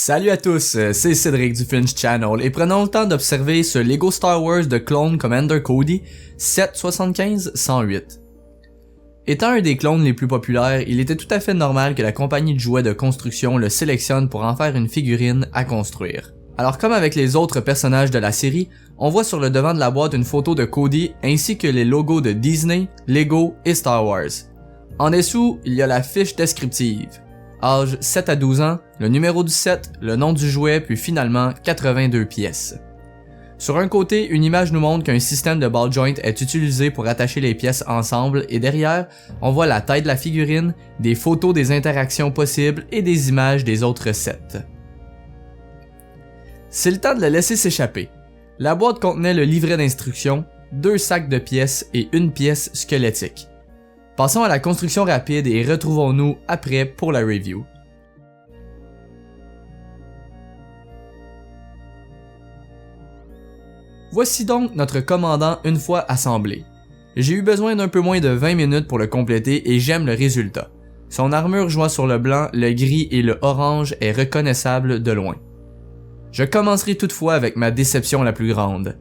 Salut à tous, c'est Cédric du Flinch Channel et prenons le temps d'observer ce Lego Star Wars de clone Commander Cody 775-108. Étant un des clones les plus populaires, il était tout à fait normal que la compagnie de jouets de construction le sélectionne pour en faire une figurine à construire. Alors comme avec les autres personnages de la série, on voit sur le devant de la boîte une photo de Cody ainsi que les logos de Disney, Lego et Star Wars. En dessous, il y a la fiche descriptive. Âge 7 à 12 ans, le numéro du set, le nom du jouet, puis finalement 82 pièces. Sur un côté, une image nous montre qu'un système de ball joint est utilisé pour attacher les pièces ensemble et derrière, on voit la taille de la figurine, des photos des interactions possibles et des images des autres sets. C'est le temps de le laisser s'échapper. La boîte contenait le livret d'instructions, 2 sacs de pièces et une pièce squelettique. Passons à la construction rapide et retrouvons-nous après pour la review. Voici donc notre commandant une fois assemblé. J'ai eu besoin d'un peu moins de 20 minutes pour le compléter et j'aime le résultat. Son armure jouant sur le blanc, le gris et le orange est reconnaissable de loin. Je commencerai toutefois avec ma déception la plus grande.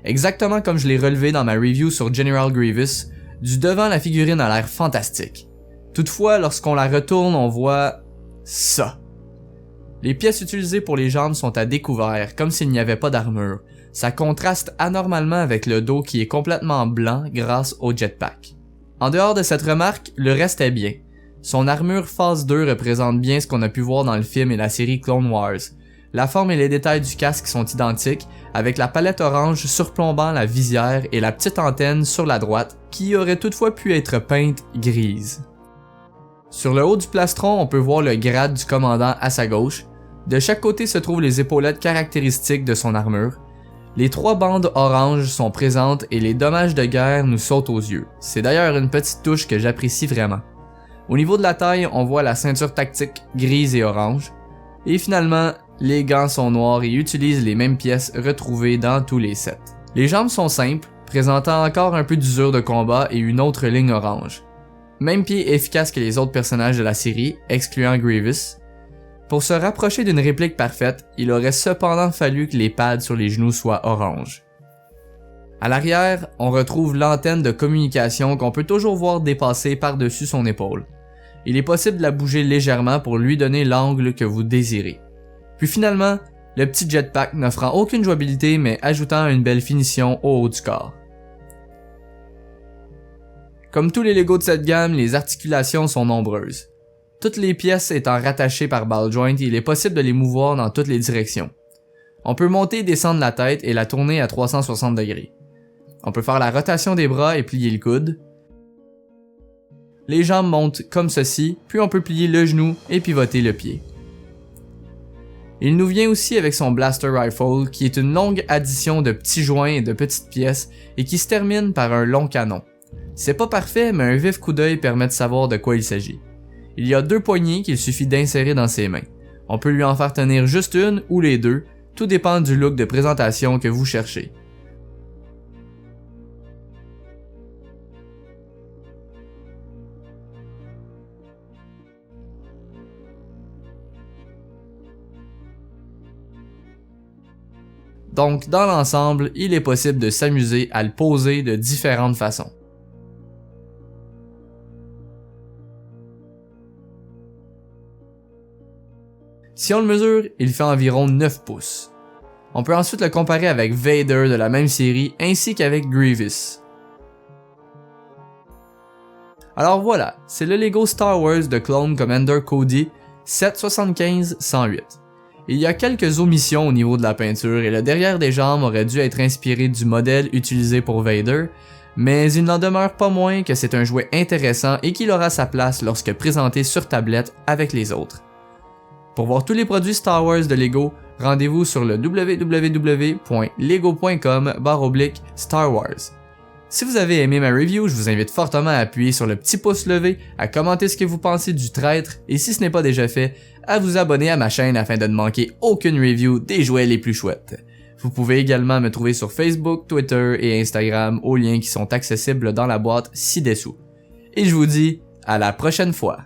Exactement comme je l'ai relevé dans ma review sur General Grievous, du devant la figurine a l'air fantastique. Toutefois, lorsqu'on la retourne, on voit ça. Les pièces utilisées pour les jambes sont à découvert, comme s'il n'y avait pas d'armure. Ça contraste anormalement avec le dos qui est complètement blanc grâce au jetpack. En dehors de cette remarque, le reste est bien. Son armure phase 2 représente bien ce qu'on a pu voir dans le film et la série Clone Wars. La forme et les détails du casque sont identiques, avec la palette orange surplombant la visière et la petite antenne sur la droite, qui aurait toutefois pu être peinte grise. Sur le haut du plastron, on peut voir le grade du commandant à sa gauche. De chaque côté se trouvent les épaulettes caractéristiques de son armure. Les 3 bandes oranges sont présentes et les dommages de guerre nous sautent aux yeux. C'est d'ailleurs une petite touche que j'apprécie vraiment. Au niveau de la taille, on voit la ceinture tactique grise et orange. Et finalement, les gants sont noirs et utilisent les mêmes pièces retrouvées dans tous les sets. Les jambes sont simples, présentant encore un peu d'usure de combat et une autre ligne orange. Même pied efficace que les autres personnages de la série, excluant Grievous. Pour se rapprocher d'une réplique parfaite, il aurait cependant fallu que les pads sur les genoux soient orange. À l'arrière, on retrouve l'antenne de communication qu'on peut toujours voir dépasser par-dessus son épaule. Il est possible de la bouger légèrement pour lui donner l'angle que vous désirez. Puis finalement, le petit jetpack n'offrant aucune jouabilité mais ajoutant une belle finition au haut du corps. Comme tous les Lego de cette gamme, les articulations sont nombreuses. Toutes les pièces étant rattachées par ball joint, il est possible de les mouvoir dans toutes les directions. On peut monter et descendre la tête et la tourner à 360 degrés. On peut faire la rotation des bras et plier le coude. Les jambes montent comme ceci, puis on peut plier le genou et pivoter le pied. Il nous vient aussi avec son Blaster Rifle, qui est une longue addition de petits joints et de petites pièces et qui se termine par un long canon. C'est pas parfait, mais un vif coup d'œil permet de savoir de quoi il s'agit. Il y a 2 poignées qu'il suffit d'insérer dans ses mains. On peut lui en faire tenir juste une ou les deux, tout dépend du look de présentation que vous cherchez. Donc, dans l'ensemble, il est possible de s'amuser à le poser de différentes façons. Si on le mesure, il fait environ 9 pouces. On peut ensuite le comparer avec Vader de la même série ainsi qu'avec Grievous. Alors voilà, c'est le Lego Star Wars de clone Commander Cody 775-108. Il y a quelques omissions au niveau de la peinture et le derrière des jambes aurait dû être inspiré du modèle utilisé pour Vader, mais il n'en demeure pas moins que c'est un jouet intéressant et qu'il aura sa place lorsque présenté sur tablette avec les autres. Pour voir tous les produits Star Wars de Lego, rendez-vous sur le www.lego.com/Star Wars. Si vous avez aimé ma review, je vous invite fortement à appuyer sur le petit pouce levé, à commenter ce que vous pensez du traître et si ce n'est pas déjà fait, à vous abonner à ma chaîne afin de ne manquer aucune review des jouets les plus chouettes. Vous pouvez également me trouver sur Facebook, Twitter et Instagram aux liens qui sont accessibles dans la boîte ci-dessous. Et je vous dis à la prochaine fois.